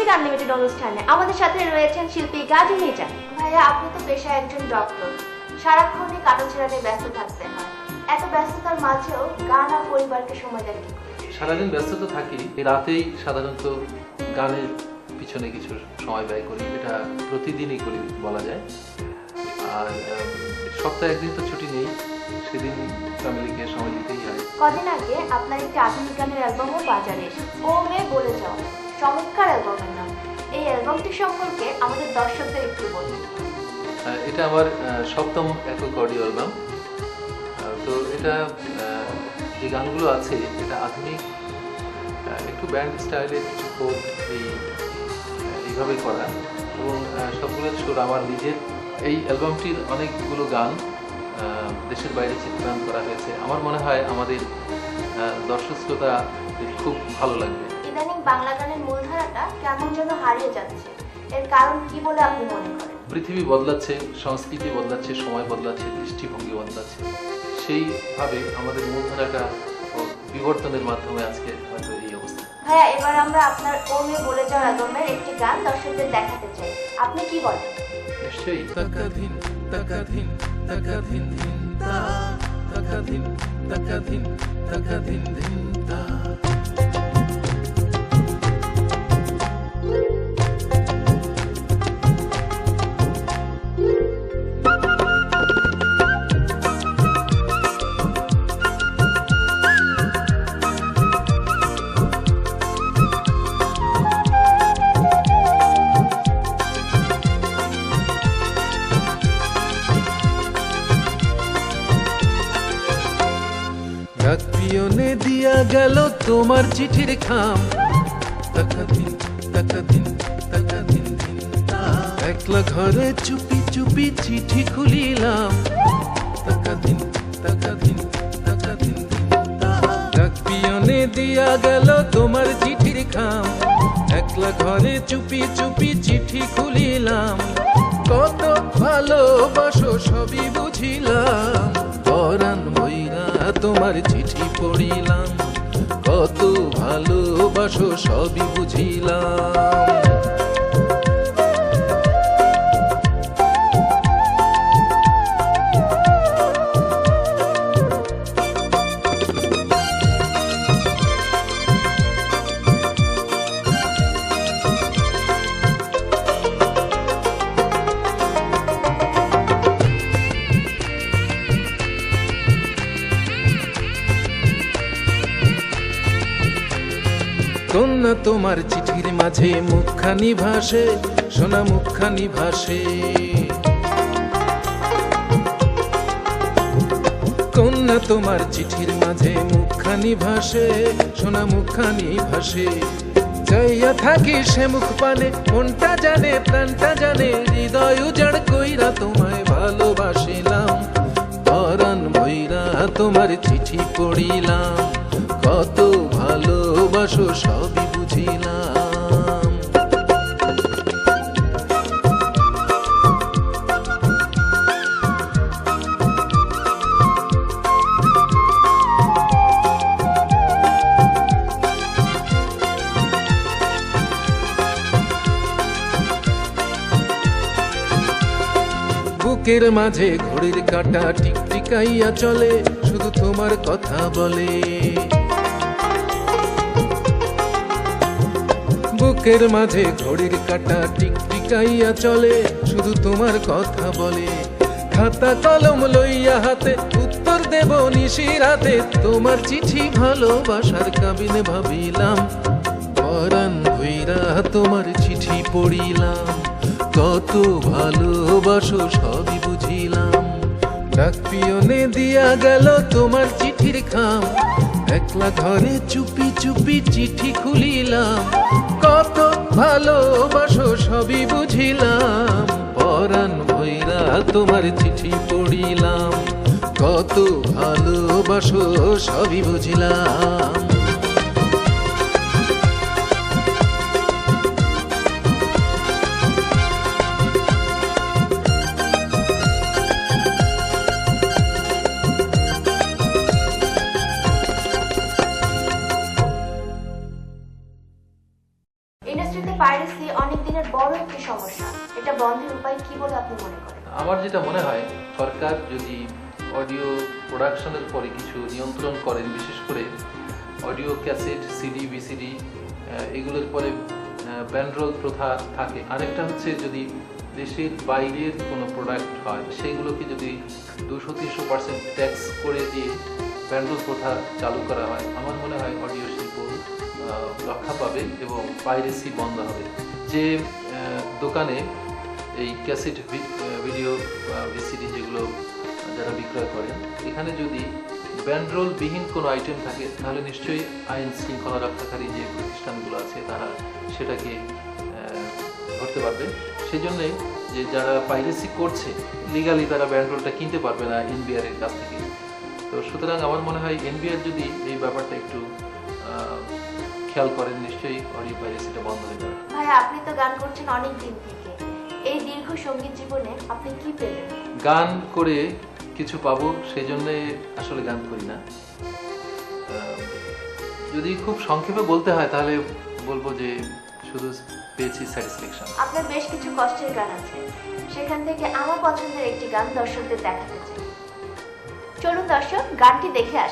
Music unlimited অনুষ্ঠানে আমাদের সাথে রয়েছেন শিল্পী গাজী মির্জা। ভাইয়া, আপনি তো পেশায় একজন ডক্টর, সারাক্ষণই কাটাছেঁড়া নিয়ে ব্যস্ত থাকতে হয়। এত ব্যস্ততার মাঝেও গান আর পরিবারকে সময় দেন কি করে? সারাদিন ব্যস্ত তো থাকি, রাতেই সাধারণত গানের পিছনে কিছু সময় ব্যয় করি, এটা প্রতিদিনই করি বলা যায়। আর সপ্তাহে একদিন তো ছুটি নেই, সেদিন ফ্যামিলিকে সময় দিতেই হয়। কদিন আগে আপনার একটি আধুনিক গানের অ্যালবামও বাজারে এসেছে, ও মেয়ে বলে যাও, চমৎকার অ্যালবামের নাম। এই অ্যালবামটি সম্পর্কে আমাদের দর্শকদের একটু বলুন। এটা আমার সপ্তম একক অডিও অ্যালবাম। তো এটা যে গানগুলো আছে এটা আধুনিক, একটু ব্যান্ড স্টাইলের কিছু ফোক এইভাবে করা, এবং সবগুলো সুর আমার নিজের। এই অ্যালবামটির অনেকগুলো গান দেশের বাইরে চিত্রায়ন করা হয়েছে। আমার মনে হয় আমাদের দর্শক শ্রোতা খুব ভালো লাগবে। ইদানিং বাংলা গানের মূলধারাটা কেমন যেন হারিয়ে যাচ্ছে, এর কারণ কি বলে আপনি মনে করেন? পৃথিবী বদলাচ্ছে, সংস্কৃতি বদলাচ্ছে, সময় বদলাচ্ছে, দৃষ্টিভঙ্গি বদলাচ্ছে। সেইভাবে আমাদের মূলধারাটা বিবর্তনের মাধ্যমে আজকে হয়তো এই অবস্থা। ভাইয়া, এবার আমরা আপনার ও মেয়ে বলে যাওয়ার অ্যালবামের একটি গান দর্শকদের দেখাতে চাই, আপনি কি বলেন? নিশ্চয়ই। তকদিন তকদিন তকদিন ধিনতা তকদিন তকদিন তকদিন ধিনতা। রাত পিয়নে দিয়া গেল তোমার চিঠির খাম, তকদিন তকদিন তকদিন ধিনতা। একলা ঘরে চুপি চুপি চিঠি খুলিলাম, তকদিন তকদিন তকদিন ধিনতা। রাত পিয়নে দিয়া গেল তোমার চিঠির খাম, একলা ঘরে চুপি চুপি চিঠি খুলিলাম। কত ভালোবাসো সবই বুঝিলাম, পরাণ বইরা তোমার চিঠি পড়িলাম। কত ভালোবাসো সবই বুঝিলাম। কন্যা তোমার চিঠির মাঝে মুখখানি ভাসে, সোনা মুখখানি ভাসে। কন্যা তোমার চিঠির মাঝে মুখখানি ভাসে, সোনা মুখখানি ভাসে। যাইয়া থাকি সে মুখ পানে, মনটা জানে প্রাণটা জানে, হৃদয় উজাড় কইরা তোমায় ভালোবাসিলাম। পরাণ বইরা তোমার চিঠি পড়িলাম, কত ভালোবাসো সবই বুঝিলাম। বুকের মাঝে ঘড়ির কাঁটা টিকটিকাইয়া চলে, শুধু তোমার কথা বলে। বুকের মাঝে ঘড়ির কাঁটা টিকটিকাইয়া চলে, শুধু তোমার কথা বলে। খাতা কলম লইয়া হাতে উত্তর দেব নিশিরাতে, তোমার চিঠি ভালোবাসার কাবিনে ভাবিলাম। পরাণ ভইরা তোমার চিঠি পড়িলাম, কত ভালোবাসো সবই বুঝিলাম। ডাক পিয়নে দিয়া গেল তোমার চিঠির খাম, একলা ঘরে চুপি চুপি চিঠি খুলিলাম। কত ভালোবাসো সবই বুঝিলাম, পরাণ ভইরা তোমার চিঠি পড়িলাম। কত ভালোবাসো সবই বুঝিলাম। ইন্ডাস্ট্রিতে পাইরেসি অনেক দিনের বড় একটি সমস্যা। এটা বন্ধের উপায় কি বলে আপনি মনে করেন? আমার যেটা মনে হয়, সরকার যদি অডিও প্রোডাকশনের পরে কিছু নিয়ন্ত্রণ করেন, বিশেষ করে অডিও ক্যাসেট, সিডি, ভিসিডি এগুলোর পরে ব্যান্ডরোল প্রথা থাকে। আরেকটা হচ্ছে যদি দেশের বাইরের কোনো প্রোডাক্ট হয় সেগুলোকে যদি 200-300% ট্যাক্স করে দিয়ে ব্যান্ডরোল প্রথা চালু করা হয়, আমার মনে হয় অডিও শিল্প রক্ষা পাবে এবং পাইরেসি বন্ধ হবে। যে দোকানে এই ক্যাসেট, ভিডিও, ভিসিডি যেগুলো যারা বিক্রয় করেন, এখানে যদি ব্যান্ডরোল বিহীন কোনো আইটেম থাকে তাহলে নিশ্চয়ই আইন শৃঙ্খলা রক্ষাকারী যে প্রতিষ্ঠানগুলো আছে তারা সেটাকে ধরতে পারবে। সেই জন্যই যে যারা পাইরেসি করছে লিগালি তারা ব্যান্ডরোলটা কিনতে পারবে না এনবিআর এর কাছ থেকে। তো সুতরাং আমার মনে হয় এনবিআর যদি এই ব্যাপারটা একটু খেয়াল করেন, নিশ্চয়ই অডিও পাইরেসিটা বন্ধ হয়ে যাবে। ভাইয়া, আপনি তো গান করছেন অনেক দিন থেকে। এই দীর্ঘ সঙ্গীত জীবনে আপনি কি পেলেন? গান করে কিছু পাবো সেই জন্যে আসলে গান করি না। যদি খুব সংক্ষেপে বলতে হয় তাহলে বলবো যে শুধু পেয়েছি স্যাটিসফ্যাকশন। আপনার বেশ কিছু কষ্টের গান আছে, সেখান থেকে আমার পছন্দের একটি গান দর্শকদের দেখাতে চাই। চলুন দর্শক, গানটি দেখে আসি।